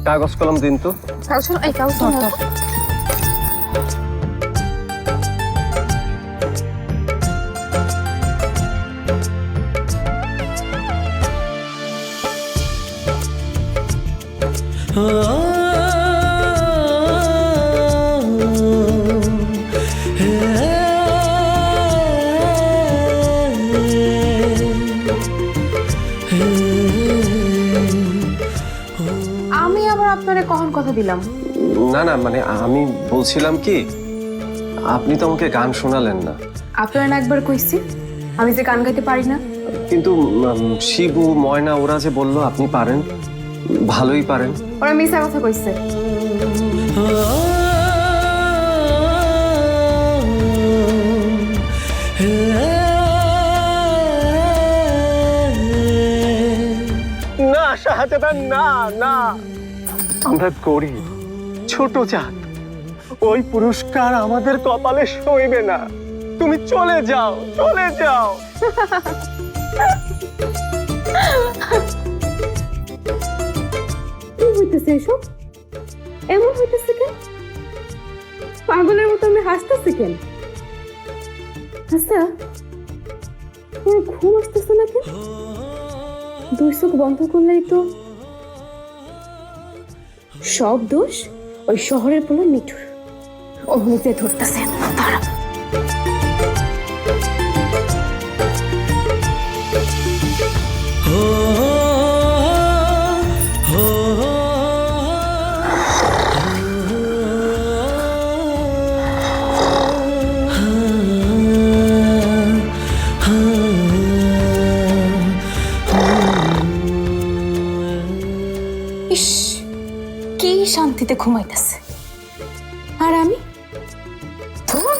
কাগজ কলম দিন তো। আমি আবার আপনারে কখন কথা দিলাম? না না, মানে আমি বলছিলাম কি, আপনি তো আমাকে গান শোনালেন না। আপনারা না একবার কইছি আমি যে গান গাইতে পারি না। কিন্তু শিবু, ময়না ওরা যে বললো আপনি পারেন, ভালোই পারেন। ওরা মিছা কথা কইছে। না শাহজাহান, না না, আমরা গরিব, ছোট জাত, ওই পুরস্কার আমাদের কপালে সইবে না। তুমি চলে যাও, চলে যাও। কি হইতেছে এসব? এমন হইতেছে কেন? পাগলের মতো আমি হাসতেছি কেন? আচ্ছা, তোর ঘুম আসতেছে না কেন? দুই চোখ বন্ধ করলেই তো সব দোষ ওই শহরের পোলা মিঠুর। ও নিজে ধরতেছে। তারা ইস, কি শান্তিতে ঘুমাইতেছে, আর আমি ধুর।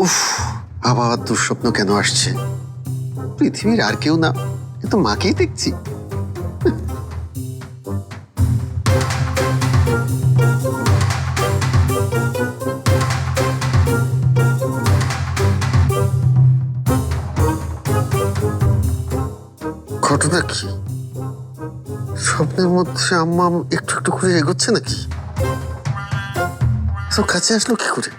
উফ, আবার দুঃস্বপ্ন কেন আসছে? পৃথিবীর আর কেউ না, কিন্তু মাকেই দেখছি। ঘটনা কি? স্বপ্নের মধ্যে আম্মা একটু একটু করে এগোচ্ছে নাকি? সব কাছে আসলো কি করে?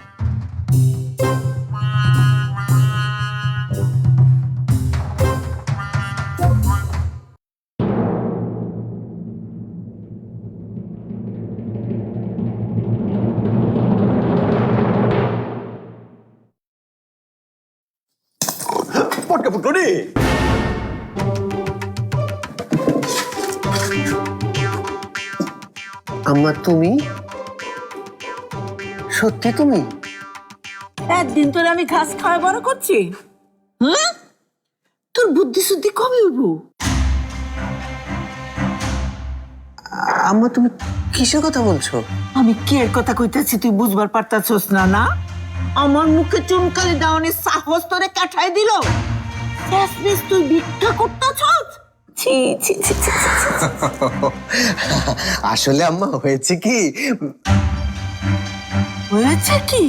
পটকা পুটনি আম্মা, তুমি সত্যি? তুমি একদিন তোর আমি ঘাস খাওয়া বড় করছি। হুম, তোর বুদ্ধি শুদ্ধি কবে উঠবো? আম্মা, তুমি কিসের কথা বলছো? আমি কি এর কথা কইতেছি তুই বুঝবার পারতাছস না? না, আমার মুখে চুনকালি দাওনের সাহস তোরে কাঠাই দিল। শেষমেশ তুই ভিক্ষা করতেছস? ছি ছি ছি ছি ছি, ছি। আসলে আম্মা, হয়েছে কি, হয়েছে কি?